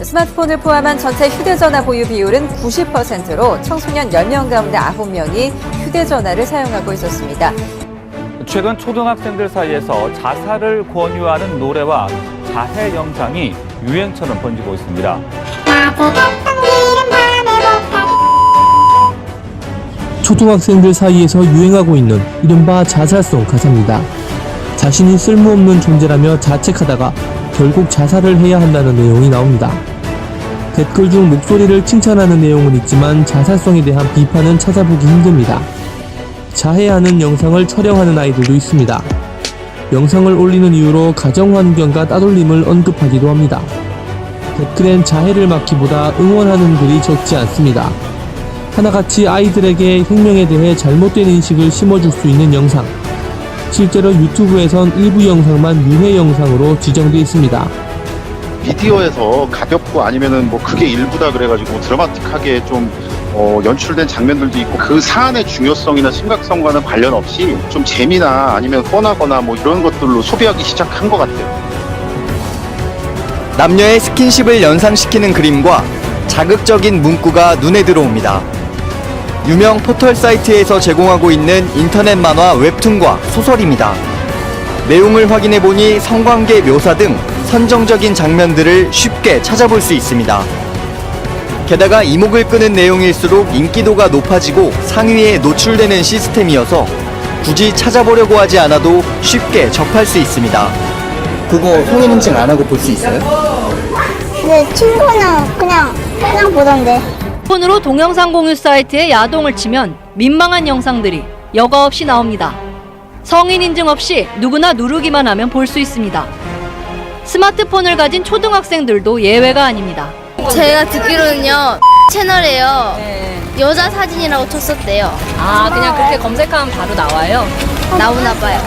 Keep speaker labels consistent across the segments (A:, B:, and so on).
A: 스마트폰을 포함한 전체 휴대전화 보유 비율은 90%로 청소년 10명 가운데 9명이 휴대전화를 사용하고 있었습니다.
B: 최근 초등학생들 사이에서 자살을 권유하는 노래와 자해 영상이 유행처럼 번지고 있습니다.
C: 초등학생들 사이에서 유행하고 있는 이른바 자살송 가사입니다. 자신이 쓸모없는 존재라며 자책하다가 결국 자살을 해야 한다는 내용이 나옵니다. 댓글 중 목소리를 칭찬하는 내용은 있지만 자살송에 대한 비판은 찾아보기 힘듭니다. 자해하는 영상을 촬영하는 아이들도 있습니다. 영상을 올리는 이유로 가정환경과 따돌림을 언급하기도 합니다. 댓글엔 자해를 막기보다 응원하는 글이 적지 않습니다. 하나같이 아이들에게 생명에 대해 잘못된 인식을 심어줄 수 있는 영상. 실제로 유튜브에선 일부 영상만 유해 영상으로 지정돼 있습니다.
D: 비디오에서 가볍고 아니면은 뭐 그게 일부다 그래가지고 드라마틱하게 좀 연출된 장면들도 있고 그 사안의 중요성이나 심각성과는 관련 없이 좀 재미나 아니면 뻔하거나 뭐 이런 것들로 소비하기 시작한 것 같아요.
E: 남녀의 스킨십을 연상시키는 그림과 자극적인 문구가 눈에 들어옵니다. 유명 포털 사이트에서 제공하고 있는 인터넷 만화 웹툰과 소설입니다. 내용을 확인해보니 성관계 묘사 등 선정적인 장면들을 쉽게 찾아볼 수 있습니다. 게다가 이목을 끄는 내용일수록 인기도가 높아지고 상위에 노출되는 시스템이어서 굳이 찾아보려고 하지 않아도 쉽게 접할 수 있습니다. 그거 성인인증 안 하고 볼 수 있어요?
F: 네, 친구는 그냥 보던데.
G: 폰으로 동영상 공유 사이트에 야동을 치면 민망한 영상들이 여과 없이 나옵니다. 성인 인증 없이 누구나 누르기만 하면 볼 수 있습니다. 스마트폰을 가진 초등학생들도 예외가 아닙니다.
F: 제가 듣기로는요, 채널에요. 여자 사진이라고 쳤었대요.
G: 아, 그냥 그렇게 검색하면 바로 나와요?
F: 나오나 봐요.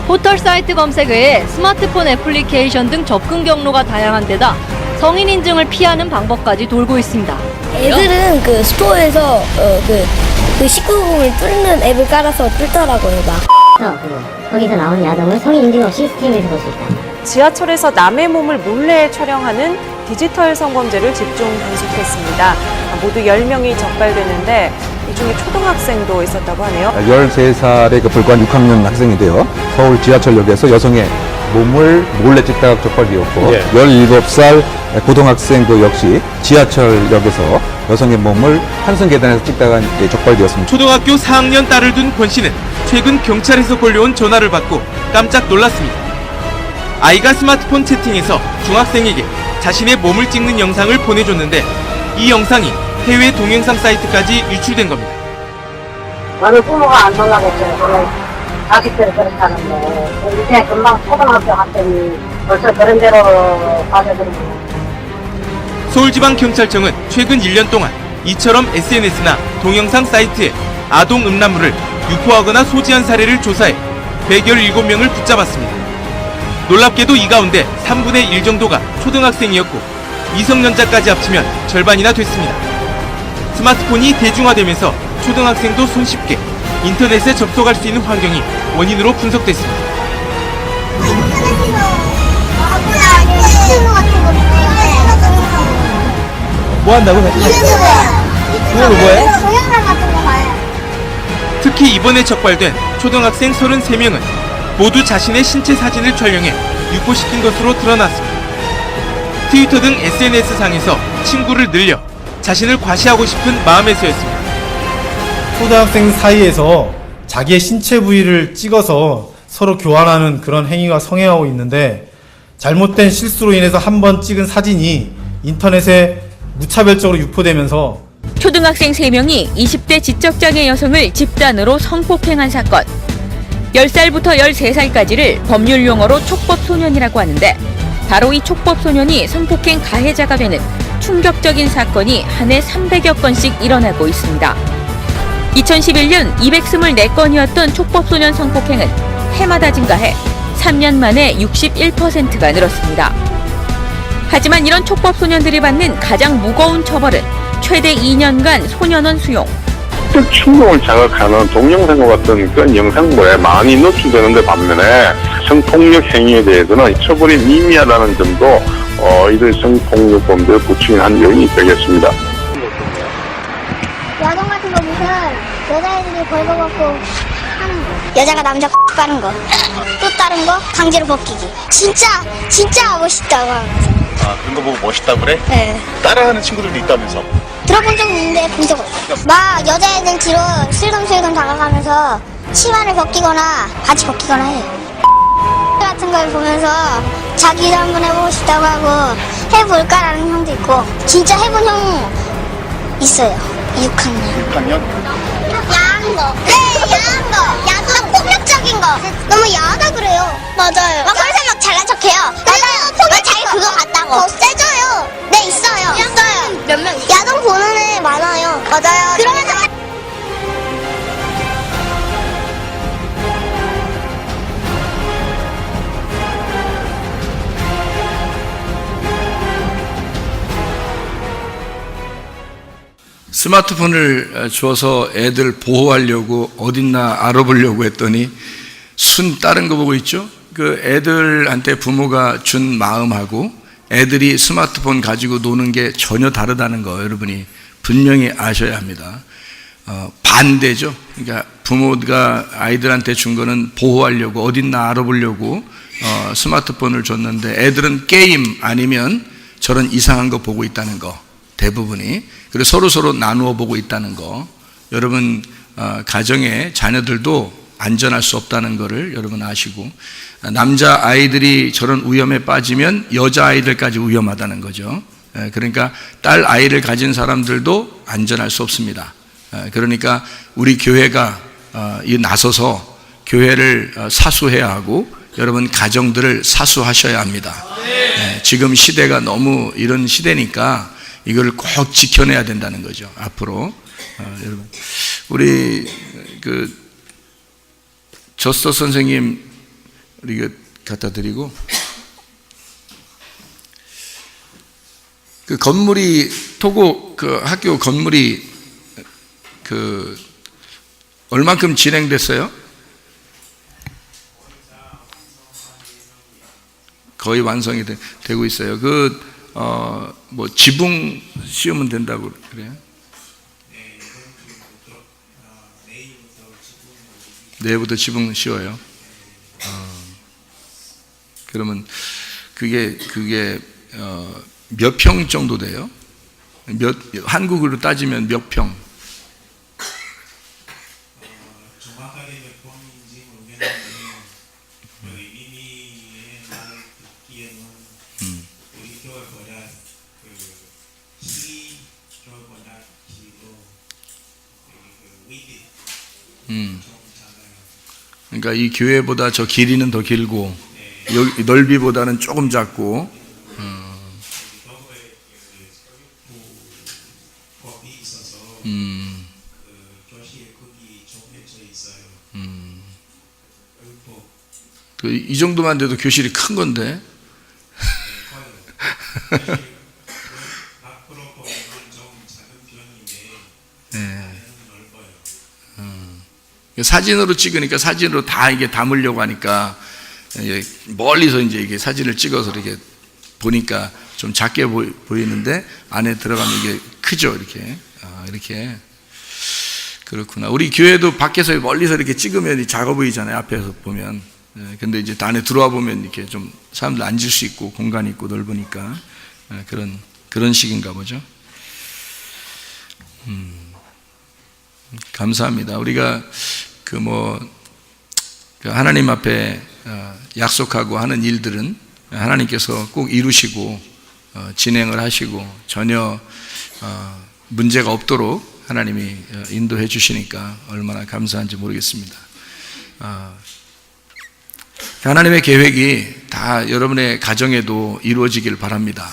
G: 포털 사이트 검색 외에 스마트폰 애플리케이션 등 접근 경로가 다양한 데다 성인 인증을 피하는 방법까지 돌고 있습니다.
F: 애들은 그 스토어에서 그 19금을 뚫는 앱을 깔아서 뚫더라고요, 막.
H: 거기서 나오는 야동을 성인 인증 없이 스트리밍에서 볼 수 있다.
I: 지하철에서 남의 몸을 몰래 촬영하는 디지털 성범죄를 집중 분석했습니다. 모두 10명이 적발됐는데 이 중에 초등학생도 있었다고 하네요.
J: 13살의 불과 6학년 학생인데요. 서울 지하철역에서 여성의 몸을 몰래 찍다가 적발되었고 17살 고등학생도 역시 지하철역에서 여성의 몸을 환승 계단에서 찍다가 적발되었습니다.
K: 초등학교 4학년 딸을 둔 권 씨는 최근 경찰에서 걸려온 전화를 받고 깜짝 놀랐습니다. 아이가 스마트폰 채팅에서 중학생에게 자신의 몸을 찍는 영상을 보내줬는데 이 영상이 해외 동영상 사이트까지 유출된 겁니다.
H: 어느 부모가 안 놀라겠어요. 자식들이 그렇다는데 이제 금방 초등학교 학생이 벌써 그런 대로 빠져들고.
K: 서울지방경찰청은 최근 1년 동안 이처럼 SNS나 동영상 사이트에 아동 음란물을 유포하거나 소지한 사례를 조사해 117명을 붙잡았습니다. 놀랍게도 이 가운데 3분의 1 정도가 초등학생이었고 미성년자까지 합치면 절반이나 됐습니다. 스마트폰이 대중화되면서 초등학생도 손쉽게 인터넷에 접속할 수 있는 환경이 원인으로 분석됐습니다.
E: 뭐 한다고? 그걸로 뭐해?
F: 동영상 같은 거 봐요.
K: 특히 이번에 적발된 초등학생 33명은 모두 자신의 신체 사진을 촬영해 유포시킨 것으로 드러났습니다. 트위터 등 SNS상에서 친구를 늘려 자신을 과시하고 싶은 마음에서였습니다.
L: 초등학생 사이에서 자기의 신체 부위를 찍어서 서로 교환하는 그런 행위가 성행하고 있는데 잘못된 실수로 인해서 한번 찍은 사진이 인터넷에 무차별적으로 유포되면서
M: 초등학생 3명이 20대 지적장애 여성을 집단으로 성폭행한 사건. 10살부터 13살까지를 법률 용어로 촉법소년이라고 하는데 바로 이 촉법소년이 성폭행 가해자가 되는 충격적인 사건이 한 해 300여 건씩 일어나고 있습니다. 2011년 224건이었던 촉법소년 성폭행은 해마다 증가해 3년 만에 61%가 늘었습니다. 하지만 이런 촉법소년들이 받는 가장 무거운 처벌은 최대 2년간 소년원 수용,
N: 시적 충동을 자극하는 동영상과 같은 그런 영상물에 많이 노출되는데 반면에 성폭력 행위에 대해서는 처벌이 미미하다는 점도 이들 성폭력범죄 부추긴 한 요인이 되겠습니다.
O: 야동 같은 거 보면 여자애들이 벌거벗고 하는 거. 여자가 남자 빠른 거. 또 다른 거 강제로 벗기기. 진짜 멋있다고 하면서.
P: 아, 그런 거 보고 멋있다고 그래?
O: 네.
P: 따라하는 친구들도 있다면서?
O: 들어본 적은 있는데 본 적 없어요. 막 여자애들 뒤로 슬금슬금 다가가면서 치마를 벗기거나 바지 벗기거나 해요. 같은 걸 보면서 자기도 한번 해보고 싶다고 하고 해볼까라는 형도 있고 진짜 해본 형 있어요. 6학년.
P: 6학년?
O: 야한 거. 네, 야한 거. 야한 폭력적인 거. 너무 야하다 그래요. 맞아요. 막 그래서 막 잘난 척해요. 맞아요. 막 자기 그거 같다고. 더 세져요. 네, 있어요. 있어요. 몇 명? 야동 보는 애 많아요. 맞아요. 그러면서
Q: 스마트폰을 주어서 애들 보호하려고 어딨나 알아보려고 했더니 순 다른 거 보고 있죠? 그 애들한테 부모가 준 마음하고 애들이 스마트폰 가지고 노는 게 전혀 다르다는 거 여러분이 분명히 아셔야 합니다. 반대죠. 그러니까 부모가 아이들한테 준 거는 보호하려고 어딨나 알아보려고 스마트폰을 줬는데 애들은 게임 아니면 저런 이상한 거 보고 있다는 거 대부분이. 그리고 서로 나누어 보고 있다는 거. 여러분 가정의 자녀들도 안전할 수 없다는 것을 여러분 아시고, 남자 아이들이 저런 위험에 빠지면 여자 아이들까지 위험하다는 거죠. 그러니까 딸 아이를 가진 사람들도 안전할 수 없습니다. 그러니까 우리 교회가 나서서 교회를 사수해야 하고 여러분 가정들을 사수하셔야 합니다. 지금 시대가 너무 이런 시대니까 이걸 꼭 지켜내야 된다는 거죠. 앞으로 여러분 우리 그 저스터 선생님 우리가 갖다 드리고, 그 건물이 토고 그 학교 건물이 그 얼만큼 진행됐어요? 거의 완성이 되고 있어요. 뭐 지붕 씌우면 된다고 그래요? 내일부터 지붕 씌워요. 그러면 그게 몇 평 정도 돼요? 한국으로 따지면 몇 평?
L: 정확하게 몇 평인지 모르겠는데 미미의 말을 듣기에는 우리 교회보다 시 교회보다 길고 위드
Q: 그러니까 이 교회보다 저 길이는 더 길고 여기 넓이보다는 조금 작고. 이 정도만 돼도 교실이 큰 건데. 사진으로 찍으니까 사진으로 다 이게 담으려고 하니까 멀리서 이제 이게 사진을 찍어서 이렇게 보니까 좀 작게 보이는데 안에 들어가면 이게 크죠. 이렇게. 그렇구나. 우리 교회도 밖에서 멀리서 이렇게 찍으면 작아 보이잖아요. 앞에서 보면. 근데 이제 안에 들어와 보면 이렇게 좀 사람들 앉을 수 있고 공간이 있고 넓으니까 그런 식인가 보죠. 감사합니다. 우리가 하나님 앞에 약속하고 하는 일들은 하나님께서 꼭 이루시고 진행을 하시고 전혀 문제가 없도록 하나님이 인도해 주시니까 얼마나 감사한지 모르겠습니다. 하나님의 계획이 다 여러분의 가정에도 이루어지길 바랍니다.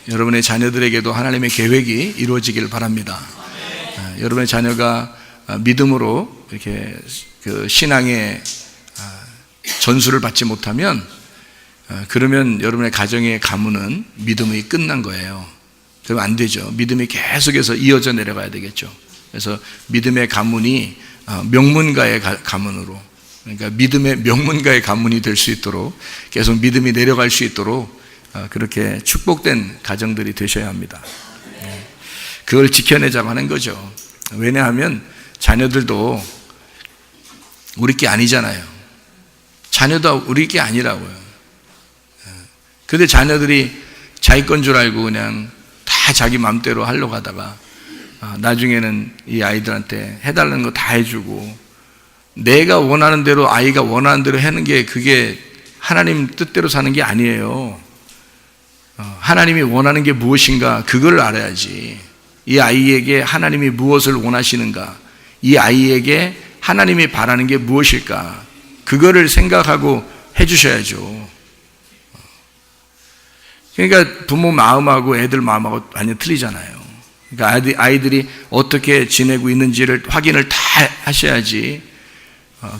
Q: 여러분의 자녀들에게도 하나님의 계획이 이루어지길 바랍니다. 여러분의 자녀가 믿음으로 이렇게 그 신앙의 전수를 받지 못하면 그러면 여러분의 가정의 가문은 믿음이 끝난 거예요. 그러면 안 되죠. 믿음이 계속해서 이어져 내려가야 되겠죠. 그래서 믿음의 가문이 명문가의 가문으로, 그러니까 믿음의 명문가의 가문이 될 수 있도록 계속 믿음이 내려갈 수 있도록 그렇게 축복된 가정들이 되셔야 합니다. 그걸 지켜내자고 하는 거죠. 왜냐하면 자녀들도 우리 게 아니잖아요. 자녀도 우리 게 아니라고요. 근데 자녀들이 자기 건 줄 알고 그냥 다 자기 마음대로 하려고 하다가 나중에는 이 아이들한테 해달라는 거 다 해주고 내가 원하는 대로 아이가 원하는 대로 하는 게 그게 하나님 뜻대로 사는 게 아니에요. 하나님이 원하는 게 무엇인가 그걸 알아야지. 이 아이에게 하나님이 무엇을 원하시는가, 이 아이에게 하나님이 바라는 게 무엇일까, 그거를 생각하고 해주셔야죠. 그러니까 부모 마음하고 애들 마음하고 완전 틀리잖아요. 그러니까 아이들이 어떻게 지내고 있는지를 확인을 다 하셔야지.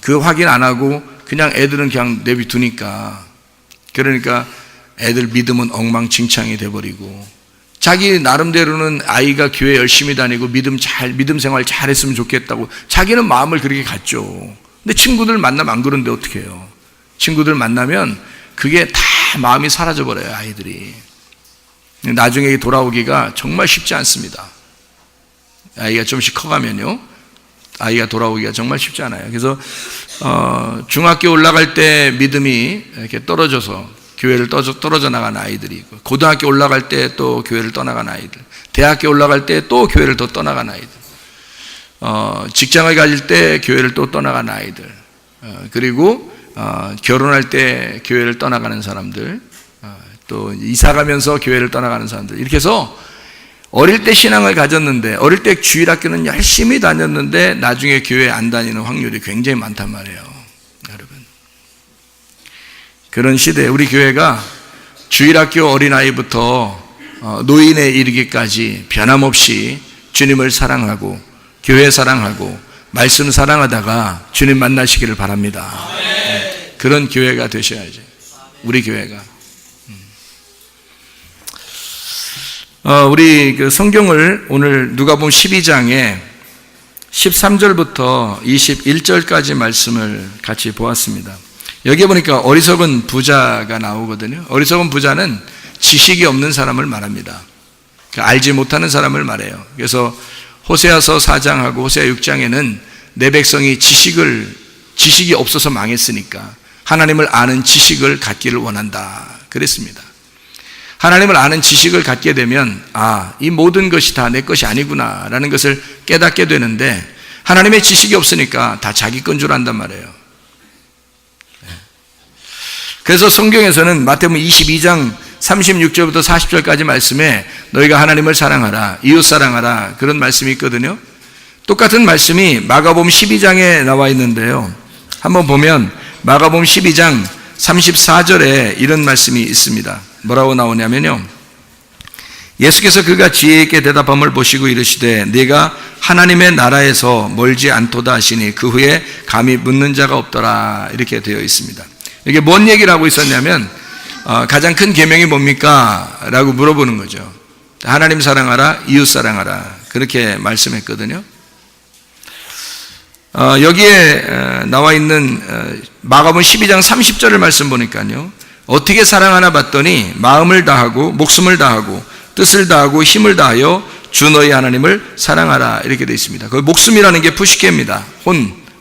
Q: 그 확인 안 하고 그냥 애들은 그냥 내비두니까, 그러니까 애들 믿음은 엉망진창이 돼버리고, 자기 나름대로는 아이가 교회 열심히 다니고 믿음 생활 잘했으면 좋겠다고 자기는 마음을 그렇게 갖죠. 근데 친구들 만나면 안 그런데 어떻게 해요? 친구들 만나면 그게 다 마음이 사라져버려요, 아이들이. 나중에 돌아오기가 정말 쉽지 않습니다. 아이가 좀씩 커가면요, 아이가 돌아오기가 정말 쉽지 않아요. 그래서 중학교 올라갈 때 믿음이 이렇게 떨어져서 교회를 떨어져 나가는 아이들이 있고, 고등학교 올라갈 때 또 교회를 떠나간 아이들, 대학교 올라갈 때 또 교회를 또 떠나간 아이들, 직장을 가질 때 교회를 또 떠나간 아이들, 그리고 결혼할 때 교회를 떠나가는 사람들, 또 이사 가면서 교회를 떠나가는 사람들, 이렇게 해서 어릴 때 신앙을 가졌는데, 어릴 때 주일학교는 열심히 다녔는데 나중에 교회 안 다니는 확률이 굉장히 많단 말이에요. 그런 시대에 우리 교회가 주일학교 어린아이부터 노인에 이르기까지 변함없이 주님을 사랑하고 교회 사랑하고 말씀 사랑하다가 주님 만나시기를 바랍니다. 그런 교회가 되셔야죠, 우리 교회가. 우리 그 성경을 오늘 누가복음 12장에 13절부터 21절까지 말씀을 같이 보았습니다. 여기에 보니까 어리석은 부자가 나오거든요. 어리석은 부자는 지식이 없는 사람을 말합니다. 알지 못하는 사람을 말해요. 그래서 호세아서 4장하고 호세아 6장에는 내 백성이 지식이 없어서 망했으니까 하나님을 아는 지식을 갖기를 원한다 그랬습니다. 하나님을 아는 지식을 갖게 되면 이 모든 것이 다 내 것이 아니구나 라는 것을 깨닫게 되는데, 하나님의 지식이 없으니까 다 자기 건 줄 안단 말이에요. 그래서 성경에서는 마태복음 22장 36절부터 40절까지 말씀에 너희가 하나님을 사랑하라, 이웃 사랑하라, 그런 말씀이 있거든요. 똑같은 말씀이 마가복음 12장에 나와 있는데요. 한번 보면 마가복음 12장 34절에 이런 말씀이 있습니다. 뭐라고 나오냐면요, 예수께서 그가 지혜 있게 대답함을 보시고 이르시되 네가 하나님의 나라에서 멀지 않도다 하시니 그 후에 감히 묻는 자가 없더라, 이렇게 되어 있습니다. 이게 뭔 얘기를 하고 있었냐면 가장 큰 계명이 뭡니까? 라고 물어보는 거죠. 하나님 사랑하라, 이웃 사랑하라, 그렇게 말씀했거든요. 여기에 나와 있는 마가복음 12장 30절을 말씀 보니까요, 어떻게 사랑하나 봤더니 마음을 다하고 목숨을 다하고 뜻을 다하고 힘을 다하여 주 너희 하나님을 사랑하라, 이렇게 되어 있습니다. 그 목숨이라는 게 푸시케입니다.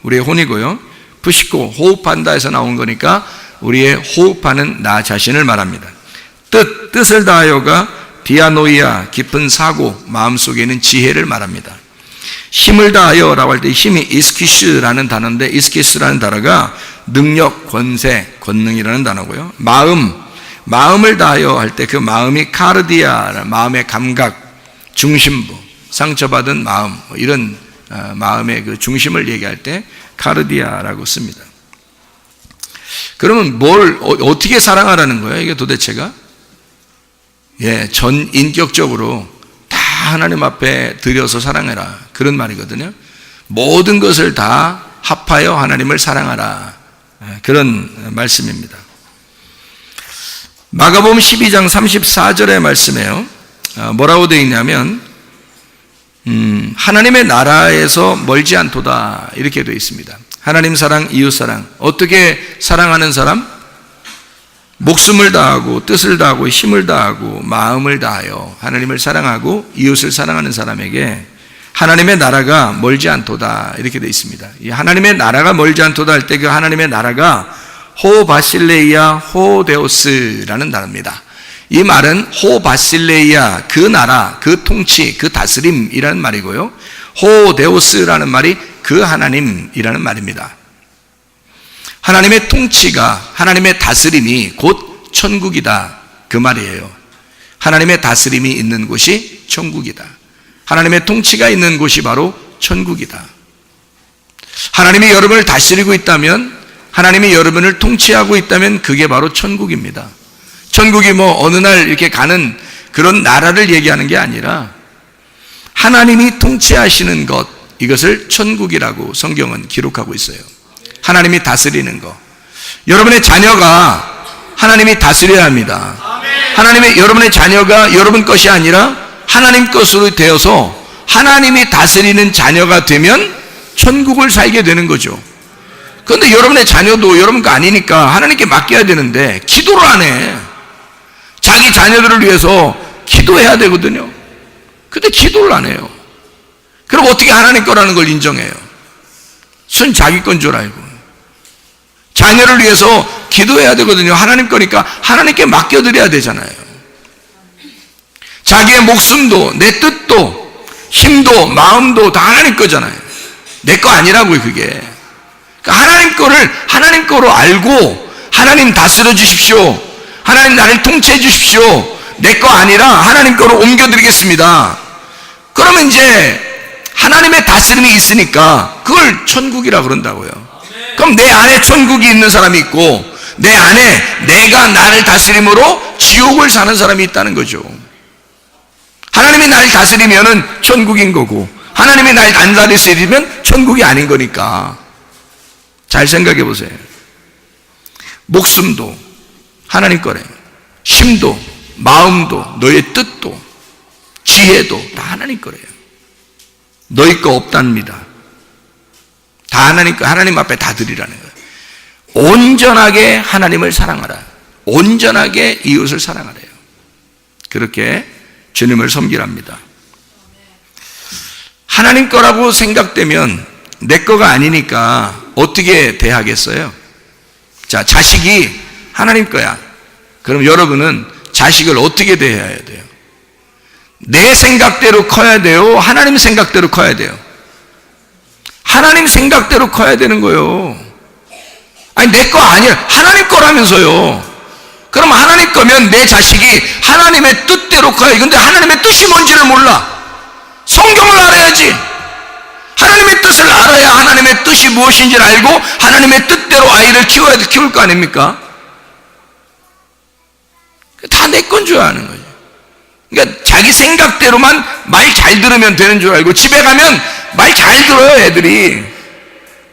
Q: 우리의 혼이고요. 푸시코, 호흡한다 해서 나온 거니까 우리의 호흡하는 나 자신을 말합니다. 뜻을 다하여가 디아노이아, 깊은 사고, 마음속에 있는 지혜를 말합니다. 힘을 다하여 라고 할 때 힘이 이스키스라는 단어인데, 이스키스라는 단어가 능력, 권세, 권능이라는 단어고요. 마음을 다하여 할 때 그 마음이 카르디아, 마음의 감각, 중심부, 상처받은 마음, 이런 마음의 그 중심을 얘기할 때 카르디아라고 씁니다. 그러면 어떻게 사랑하라는 거예요, 이게 도대체가? 전 인격적으로 다 하나님 앞에 드려서 사랑해라, 그런 말이거든요. 모든 것을 다 합하여 하나님을 사랑하라, 그런 말씀입니다. 마가복음 12장 34절의 말씀에요, 뭐라고 되어 있냐면 하나님의 나라에서 멀지 않도다 이렇게 되어 있습니다. 하나님 사랑, 이웃 사랑. 어떻게 사랑하는 사람? 목숨을 다하고 뜻을 다하고 힘을 다하고 마음을 다하여 하나님을 사랑하고 이웃을 사랑하는 사람에게 하나님의 나라가 멀지 않도다 이렇게 되어 있습니다. 이 하나님의 나라가 멀지 않도다 할 때 그 하나님의 나라가 호 바실레이아 호 데오스라는 나라입니다. 이 말은 호 바실레이아 그 나라, 그 통치, 그 다스림이라는 말이고요. 호 데오스라는 말이 그 하나님이라는 말입니다. 하나님의 통치가, 하나님의 다스림이 곧 천국이다 그 말이에요. 하나님의 다스림이 있는 곳이 천국이다. 하나님의 통치가 있는 곳이 바로 천국이다. 하나님이 여러분을 다스리고 있다면, 하나님이 여러분을 통치하고 있다면 그게 바로 천국입니다. 천국이 뭐 어느 날 이렇게 가는 그런 나라를 얘기하는 게 아니라 하나님이 통치하시는 것, 이것을 천국이라고 성경은 기록하고 있어요. 하나님이 다스리는 것. 여러분의 자녀가 하나님이 다스려야 합니다. 여러분의 자녀가 여러분 것이 아니라 하나님 것으로 되어서 하나님이 다스리는 자녀가 되면 천국을 살게 되는 거죠. 그런데 여러분의 자녀도 여러분 거 아니니까 하나님께 맡겨야 되는데 기도를 안 해. 자기 자녀들을 위해서 기도해야 되거든요. 근데 기도를 안 해요. 그럼 어떻게 하나님 거라는 걸 인정해요? 순 자기 건 줄 알고. 자녀를 위해서 기도해야 되거든요. 하나님 거니까 하나님께 맡겨드려야 되잖아요. 자기의 목숨도, 내 뜻도, 힘도, 마음도 다 하나님 거잖아요. 내 거 아니라고요, 그게. 그러니까 하나님 거를 하나님 거로 알고, 하나님 다스려 주십시오. 하나님 나를 통치해 주십시오. 내 거 아니라 하나님 거로 옮겨드리겠습니다. 그러면 이제 하나님의 다스림이 있으니까 그걸 천국이라 그런다고요. 그럼 내 안에 천국이 있는 사람이 있고, 내 안에 내가 나를 다스림으로 지옥을 사는 사람이 있다는 거죠. 하나님이 나를 다스리면은 천국인 거고, 하나님이 나를 안 다스리면 천국이 아닌 거니까. 잘 생각해 보세요. 목숨도 하나님 거래. 힘도, 마음도, 너의 뜻도, 지혜도 다 하나님 거래요. 너희 거 없답니다. 다 하나님 거, 하나님 앞에 다 드리라는 거예요. 온전하게 하나님을 사랑하라. 온전하게 이웃을 사랑하래요. 그렇게 주님을 섬기랍니다. 하나님 거라고 생각되면 내 거가 아니니까 어떻게 대하겠어요? 자, 자식이 하나님 거야. 그럼 여러분은 자식을 어떻게 대해야 돼요? 내 생각대로 커야 돼요? 하나님 생각대로 커야 돼요? 하나님 생각대로 커야 되는 거예요. 아니, 내 거 아니야. 하나님 거라면서요. 그럼 하나님 거면 내 자식이 하나님의 뜻대로 커야. 근데 하나님의 뜻이 뭔지를 몰라. 성경을 알아야지. 하나님의 뜻을 알아야 하나님의 뜻이 무엇인지를 알고 하나님의 뜻대로 아이를 키울 거 아닙니까? 다 내 건 줄 아는 거죠. 그러니까 자기 생각대로만 말 잘 들으면 되는 줄 알고 집에 가면 말 잘 들어요, 애들이.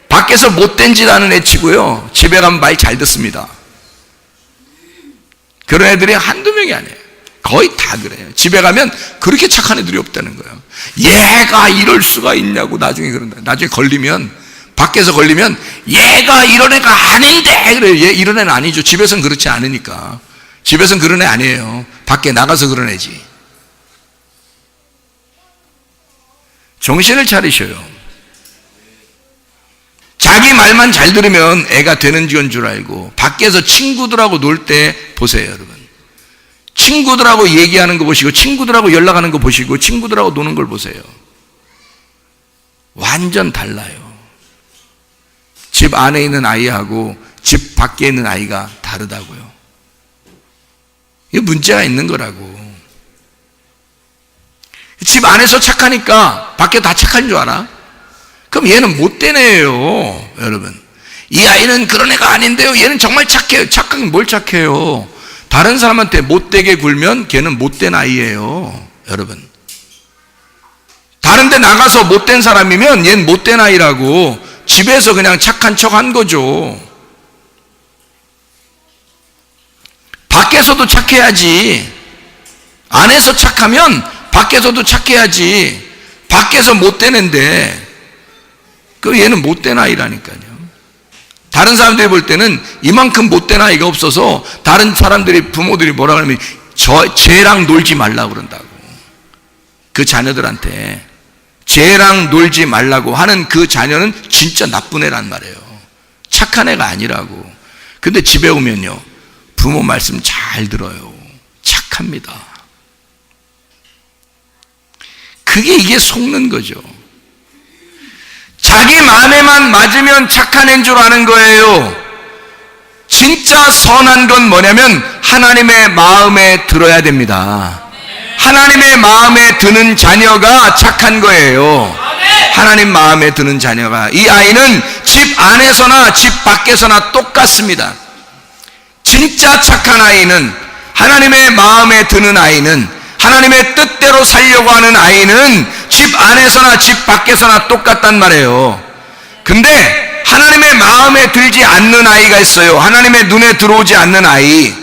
Q: 밖에서 못된 짓 하는 애 치고요, 집에 가면 말 잘 듣습니다. 그런 애들이 한두 명이 아니에요. 거의 다 그래요. 집에 가면 그렇게 착한 애들이 없다는 거예요. 얘가 이럴 수가 있냐고 나중에 그런다. 나중에 걸리면, 밖에서 걸리면 얘가 이런 애가 아닌데 그래요. 얘 이런 애는 아니죠. 집에서는 그렇지 않으니까. 집에서는 그런 애 아니에요. 밖에 나가서 그런 애지. 정신을 차리셔요. 자기 말만 잘 들으면 애가 되는 줄 알고, 밖에서 친구들하고 놀 때 보세요, 여러분. 친구들하고 얘기하는 거 보시고, 친구들하고 연락하는 거 보시고, 친구들하고 노는 걸 보세요. 완전 달라요. 집 안에 있는 아이하고 집 밖에 있는 아이가 다르다고요. 이게 문제가 있는 거라고. 집 안에서 착하니까 밖에 다 착한 줄 알아? 그럼 얘는 못된 애예요, 여러분. 이 아이는 그런 애가 아닌데요, 얘는 정말 착해요. 착하긴 뭘 착해요. 다른 사람한테 못되게 굴면 걔는 못된 아이예요, 여러분. 다른 데 나가서 못된 사람이면 얘는 못된 아이라고. 집에서 그냥 착한 척 한 거죠. 밖에서도 착해야지. 안에서 착하면 밖에서도 착해야지. 밖에서 못된 애인데 그 얘는 못된 아이라니까요. 다른 사람들이 볼 때는 이만큼 못된 아이가 없어서 다른 사람들이 부모들이 뭐라 그러면 쟤랑 놀지 말라고 그런다고. 그 자녀들한테 쟤랑 놀지 말라고 하는 그 자녀는 진짜 나쁜 애란 말이에요. 착한 애가 아니라고. 근데 집에 오면요, 부모 말씀 잘 들어요. 착합니다. 이게 속는 거죠. 자기 마음에만 맞으면 착한 애인 줄 아는 거예요. 진짜 선한 건 뭐냐면 하나님의 마음에 들어야 됩니다. 하나님의 마음에 드는 자녀가 착한 거예요. 하나님 마음에 드는 자녀가. 이 아이는 집 안에서나 집 밖에서나 똑같습니다. 진짜 착한 아이는, 하나님의 마음에 드는 아이는, 하나님의 뜻대로 살려고 하는 아이는 집 안에서나 집 밖에서나 똑같단 말이에요. 근데 하나님의 마음에 들지 않는 아이가 있어요. 하나님의 눈에 들어오지 않는 아이,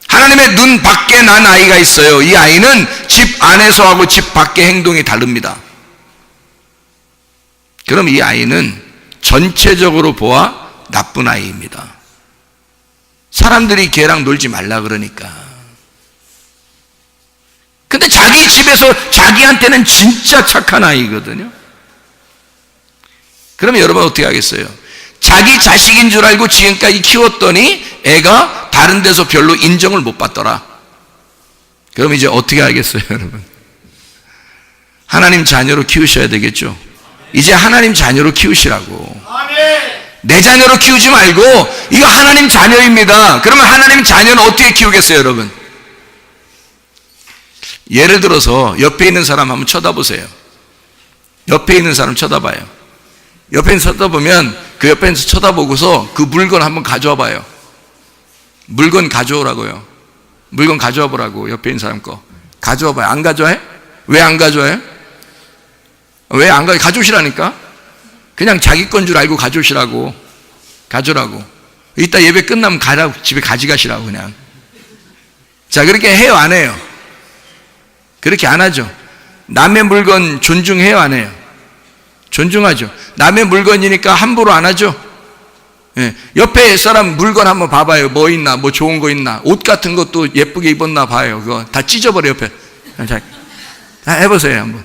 Q: 하나님의 눈 밖에 난 아이가 있어요. 이 아이는 집 안에서 하고 집 밖의 행동이 다릅니다. 그럼 이 아이는 전체적으로 보아 나쁜 아이입니다. 사람들이 걔랑 놀지 말라 그러니까. 근데 자기 집에서 자기한테는 진짜 착한 아이거든요. 그러면 여러분 어떻게 하겠어요? 자기 자식인 줄 알고 지금까지 키웠더니 애가 다른 데서 별로 인정을 못 받더라. 그럼 이제 어떻게 하겠어요, 여러분? 하나님 자녀로 키우셔야 되겠죠. 이제 하나님 자녀로 키우시라고. 내 자녀로 키우지 말고 이거 하나님 자녀입니다. 그러면 하나님 자녀는 어떻게 키우겠어요, 여러분? 예를 들어서 옆에 있는 사람 한번 쳐다보세요. 옆에 있는 사람 쳐다봐요. 옆에 있는 쳐다보면 그 옆에 있는 쳐다보고서 그 물건 한번 가져와 봐요. 물건 가져오라고요. 물건 가져와 보라고. 옆에 있는 사람 거 가져와 봐요. 안 가져와요? 왜 안 가져와요? 왜 안 가져와요? 가져오시라니까. 그냥 자기 건 줄 알고 가져오시라고. 가져오라고. 이따 예배 끝나면 가라고. 집에 가져가시라고. 그냥. 자, 그렇게 해요, 안 해요? 그렇게 안 하죠. 남의 물건 존중해요, 안 해요? 존중하죠. 남의 물건이니까 함부로 안 하죠. 예. 옆에 사람 물건 한번 봐봐요. 뭐 있나, 뭐 좋은 거 있나, 옷 같은 것도 예쁘게 입었나 봐요. 그거 다 찢어버려 옆에. 자, 해보세요 한번.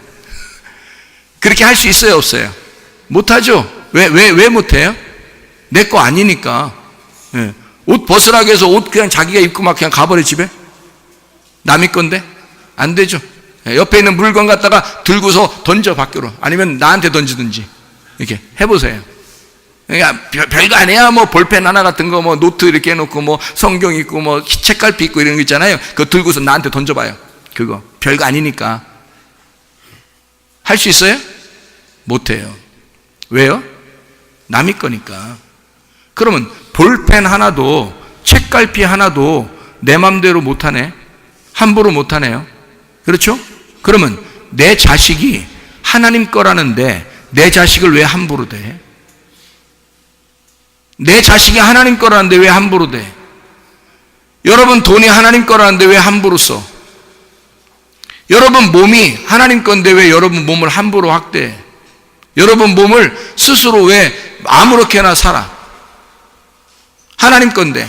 Q: 그렇게 할 수 있어요, 없어요? 못하죠. 왜 못해요? 내 거 아니니까. 예. 옷 벗으라고 해서 옷 그냥 자기가 입고 막 그냥 가버려 집에? 남의 건데? 안 되죠. 옆에 있는 물건 갖다가 들고서 던져 밖으로. 아니면 나한테 던지든지. 이렇게 해보세요. 그러니까 별거 아니야. 뭐 볼펜 하나 같은 거, 뭐 노트 이렇게 해놓고, 뭐 성경 있고, 뭐 책갈피 있고 이런 거 있잖아요. 그거 들고서 나한테 던져봐요. 그거 별거 아니니까. 할 수 있어요? 못해요. 왜요? 남의 거니까. 그러면 볼펜 하나도 책갈피 하나도 내 맘대로 못하네. 함부로 못하네요. 그렇죠? 그러면 내 자식이 하나님 거라는데 내 자식을 왜 함부로 대? 내 자식이 하나님 거라는데 왜 함부로 대? 여러분 돈이 하나님 거라는데 왜 함부로 써? 여러분 몸이 하나님 건데 왜 여러분 몸을 함부로 학대해? 여러분 몸을 스스로 왜 아무렇게나 살아? 하나님 건데.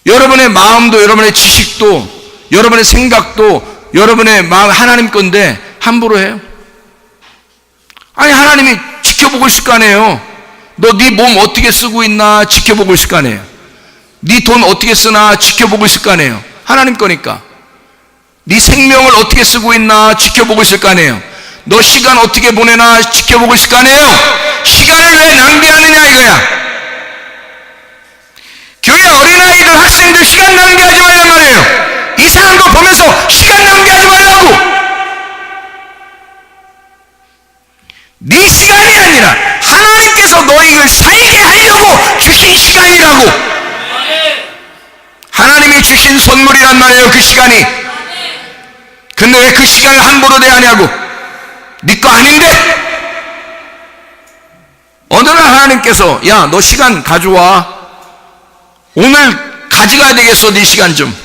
Q: 여러분의 마음도, 여러분의 지식도, 여러분의 생각도 여러분의 마음 하나님 건데 함부로 해요? 아니, 하나님이 지켜보고 있을 거 아니에요. 너 네 몸 어떻게 쓰고 있나 지켜보고 있을 거 아니에요. 네 돈 어떻게 쓰나 지켜보고 있을 거 아니에요. 하나님 거니까. 네 생명을 어떻게 쓰고 있나 지켜보고 있을 거 아니에요. 너 시간 어떻게 보내나 지켜보고 있을 거 아니에요. 시간을 왜 낭비하느냐 이거야. 교회 어린아이들, 학생들 시간 낭비하지 말란 말이에요. 이상한 거 보면서 시간 낭비하지 말라고. 네 시간이 아니라 하나님께서 너희를 살게 하려고 주신 시간이라고. 하나님이 주신 선물이란 말이에요, 그 시간이. 근데 왜 그 시간을 함부로 대하냐고. 네 거 아닌데. 어느 날 하나님께서 야, 너 시간 가져와. 오늘 가져가야 되겠어, 네 시간 좀.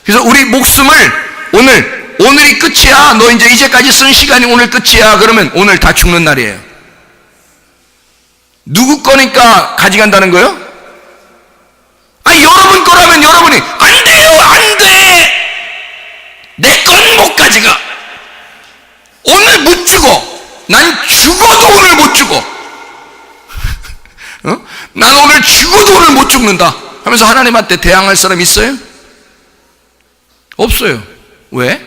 Q: 그래서 우리 목숨을 오늘 오늘이 끝이야. 너 이제까지 쓴 시간이 오늘 끝이야. 그러면 오늘 다 죽는 날이에요. 누구 거니까 가져간다는 거예요? 아니, 여러분 거라면 여러분이 안 돼요, 안 돼. 내 건 못 가져가. 오늘 못 죽어. 난 죽어도 오늘 못 죽어. 난 오늘 죽어도 오늘 못 죽는다 하면서 하나님한테 대항할 사람 있어요? 없어요. 왜?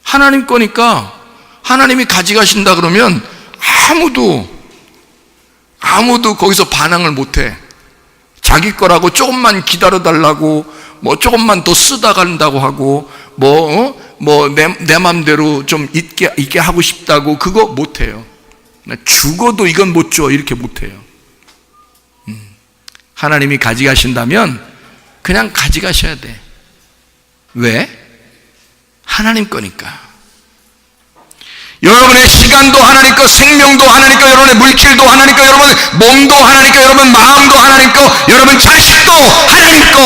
Q: 하나님 거니까 하나님이 가져가신다 그러면 아무도 거기서 반항을 못해. 자기 거라고 조금만 기다려달라고, 뭐 조금만 더 쓰다 간다고 하고, 내 맘대로 좀 있게 하고 싶다고 그거 못해요. 죽어도 이건 못 줘, 이렇게 못해요. 하나님이 가져가신다면 그냥 가져가셔야 돼. 왜? 하나님 거니까. 여러분의 시간도 하나님 거, 생명도 하나님 거, 여러분의 물질도 하나님 거, 여러분의 몸도 하나님 거, 여러분 마음도 하나님 거, 여러분 자식도 하나님 거,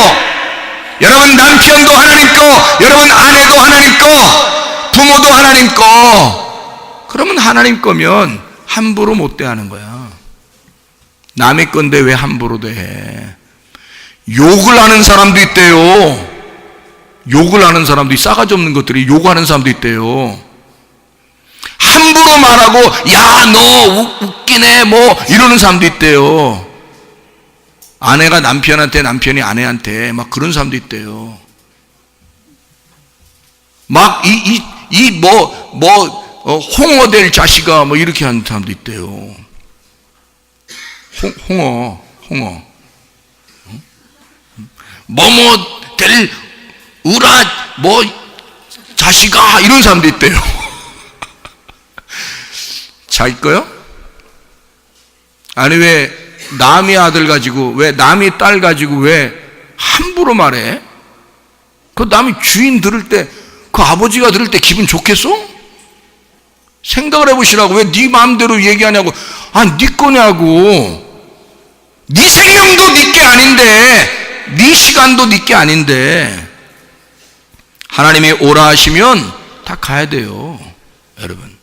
Q: 여러분 남편도 하나님 거, 여러분 아내도 하나님 거, 부모도 하나님 거. 그러면 하나님 거면 함부로 못 대하는 거야. 남의 건데 왜 함부로 대? 욕을 하는 사람도 있대요. 욕을 하는 사람도, 싸가지 없는 것들이 욕하는 사람도 있대요. 함부로 말하고, 야, 너 웃기네, 뭐, 이러는 사람도 있대요. 아내가 남편한테, 남편이 아내한테, 막 그런 사람도 있대요. 막, 홍어 될 자식아, 뭐, 이렇게 하는 사람도 있대요. 홍어. 뭐뭐 될 우라, 뭐, 자식아, 이런 사람도 있대요. 자기 거요? 아니, 왜 남의 아들 가지고, 왜 남의 딸 가지고 왜 함부로 말해? 그 남의 주인 들을 때, 그 아버지가 들을 때 기분 좋겠어? 생각을 해보시라고. 왜 네 마음대로 얘기하냐고. 아, 네 거냐고. 네 생명도 네 게 아닌데, 네 시간도 네 게 아닌데, 하나님이 오라 하시면 다 가야 돼요, 여러분.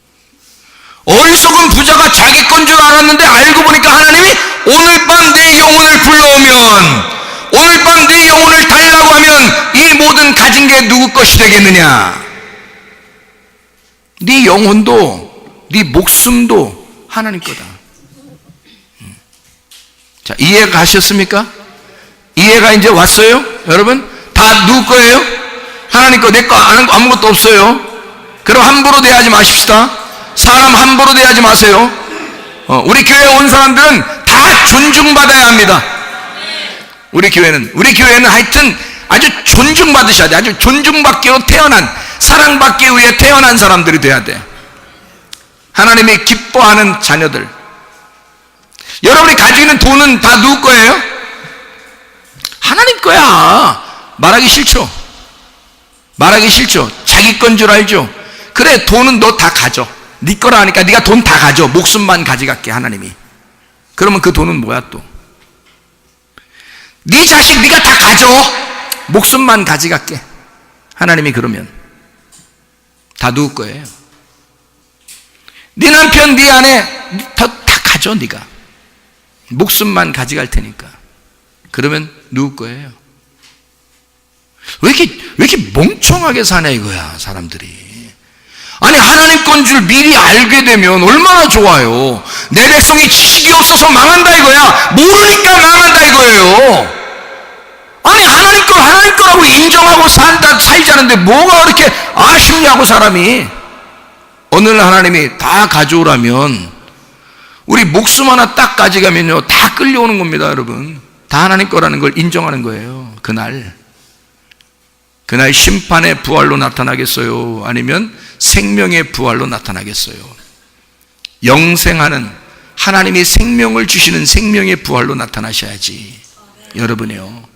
Q: 어리석은 부자가 자기 건 줄 알았는데 알고 보니까 하나님이 오늘 밤 내 영혼을 불러오면, 오늘 밤 내 영혼을 달라고 하면 이 모든 가진 게 누구 것이 되겠느냐? 네 영혼도 네 목숨도 하나님 거다. 자, 이해가 가셨습니까? 이해가 이제 왔어요? 여러분? 다 누구 거예요? 하나님 거, 내 거 아무것도 없어요. 그럼 함부로 대하지 마십시다. 사람 함부로 대하지 마세요. 우리 교회에 온 사람들은 다 존중받아야 합니다. 우리 교회는 하여튼 아주 존중받으셔야 돼. 아주 존중받기로 태어난, 사랑받기 위해 태어난 사람들이 돼야 돼. 하나님이 기뻐하는 자녀들. 여러분이 가지고 있는 돈은 다 누구 거예요? 하나님 거야. 말하기 싫죠? 말하기 싫죠? 자기 건 줄 알죠? 그래, 돈은 너 다 가져. 네 거라 하니까 네가 돈 다 가져. 목숨만 가져갈게, 하나님이. 그러면 그 돈은 뭐야 또? 네 자식 네가 다 가져. 목숨만 가져갈게, 하나님이. 그러면 다 누구 거예요? 네 남편, 네 아내 다 가져. 네가 목숨만 가져갈 테니까. 그러면 누구 거예요? 왜 이렇게 멍청하게 사냐 이거야, 사람들이. 아니, 하나님 건 줄 미리 알게 되면 얼마나 좋아요. 내 백성이 지식이 없어서 망한다 이거야. 모르니까 망한다 이거예요. 아니, 하나님 거라고 인정하고 살자는데 뭐가 그렇게 아쉽냐고, 사람이. 오늘 하나님이 다 가져오라면, 우리 목숨 하나 딱 가져가면요, 다 끌려오는 겁니다, 여러분. 다 하나님 거라는 걸 인정하는 거예요. 그날 심판의 부활로 나타나겠어요? 아니면 생명의 부활로 나타나겠어요? 영생하는, 하나님이 생명을 주시는 생명의 부활로 나타나셔야지, 여러분이요.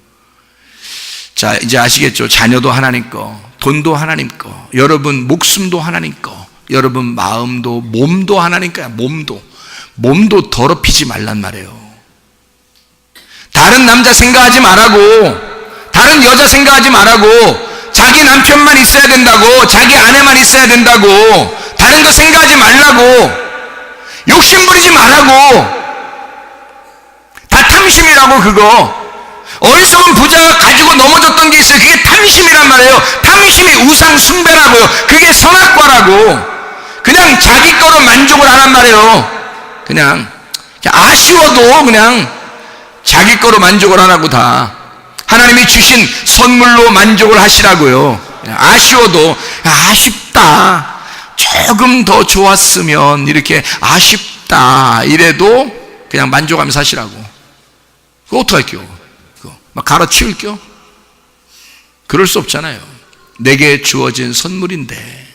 Q: 자, 이제 아시겠죠? 자녀도 하나님 거, 돈도 하나님 거, 여러분 목숨도 하나님 거, 여러분 마음도, 몸도 하나님 거야. 몸도 더럽히지 말란 말이에요. 다른 남자 생각하지 말라고, 다른 여자 생각하지 말라고, 자기 남편만 있어야 된다고, 자기 아내만 있어야 된다고, 다른 거 생각하지 말라고, 욕심 부리지 말라고, 다 탐심이라고. 그거 어리석은 부자가 가지고 넘어졌던 게 있어요. 그게 탐심이란 말이에요. 탐심이 우상 숭배라고요. 그게 선악과라고. 그냥 자기 거로 만족을 하란 말이에요. 그냥 아쉬워도 그냥 자기 거로 만족을 하라고. 다 하나님이 주신 선물로 만족을 하시라고요. 아쉬워도 아쉽다, 조금 더 좋았으면, 이렇게 아쉽다 이래도 그냥 만족하면서 하시라고. 그거 어떡할게요? 막 갈아치울게요? 그럴 수 없잖아요. 내게 주어진 선물인데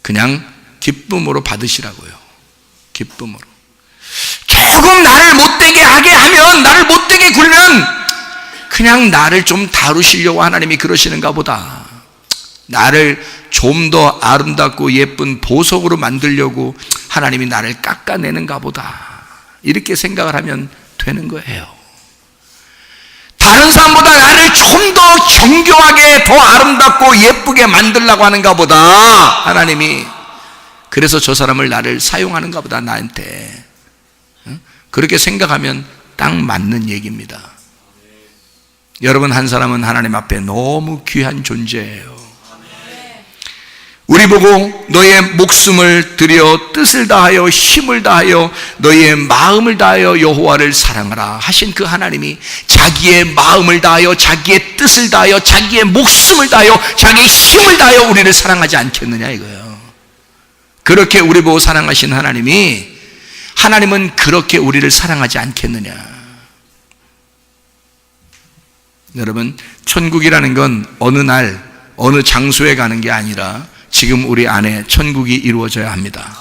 Q: 그냥 기쁨으로 받으시라고요. 기쁨으로. 조금 나를 못되게 하게 하면, 나를 못되게 굴면 그냥 나를 좀 다루시려고 하나님이 그러시는가 보다. 나를 좀 더 아름답고 예쁜 보석으로 만들려고 하나님이 나를 깎아내는가 보다, 이렇게 생각을 하면 되는 거예요. 다른 사람보다 나를 좀 더 정교하게, 더 아름답고 예쁘게 만들려고 하는가 보다, 하나님이. 그래서 저 사람을, 나를 사용하는가 보다, 나한테. 그렇게 생각하면 딱 맞는 얘기입니다. 여러분, 한 사람은 하나님 앞에 너무 귀한 존재예요. 우리 보고 너의 목숨을 들여 뜻을 다하여 힘을 다하여 너의 마음을 다하여 여호와를 사랑하라 하신 그 하나님이 자기의 마음을 다하여, 자기의 뜻을 다하여, 자기의 목숨을 다하여, 자기의 힘을 다하여 우리를 사랑하지 않겠느냐 이거예요. 그렇게 우리 보고 사랑하신 하나님이, 하나님은 그렇게 우리를 사랑하지 않겠느냐. 여러분, 천국이라는 건 어느 날 어느 장소에 가는 게 아니라 지금 우리 안에 천국이 이루어져야 합니다.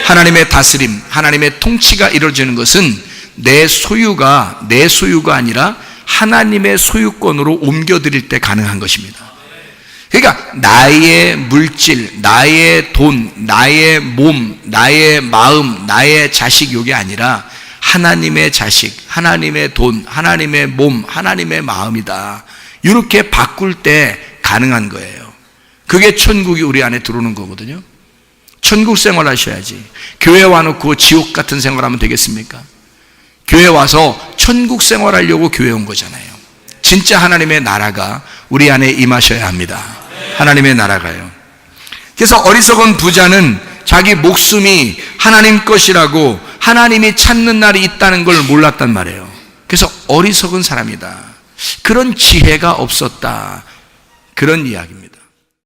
Q: 하나님의 다스림, 하나님의 통치가 이루어지는 것은 내 소유가 아니라 하나님의 소유권으로 옮겨드릴 때 가능한 것입니다. 그러니까 나의 물질, 나의 돈, 나의 몸, 나의 마음, 나의 자식, 이게 아니라 하나님의 자식, 하나님의 돈, 하나님의 몸, 하나님의 마음이다, 이렇게 바꿀 때 가능한 거예요. 그게 천국이 우리 안에 들어오는 거거든요. 천국 생활 하셔야지. 교회 와놓고 지옥 같은 생활하면 되겠습니까? 교회 와서 천국 생활 하려고 교회 온 거잖아요. 진짜 하나님의 나라가 우리 안에 임하셔야 합니다. 하나님의 나라가요. 그래서 어리석은 부자는 자기 목숨이 하나님 것이라고, 하나님이 찾는 날이 있다는 걸 몰랐단 말이에요. 그래서 어리석은 사람이다, 그런 지혜가 없었다, 그런 이야기입니다.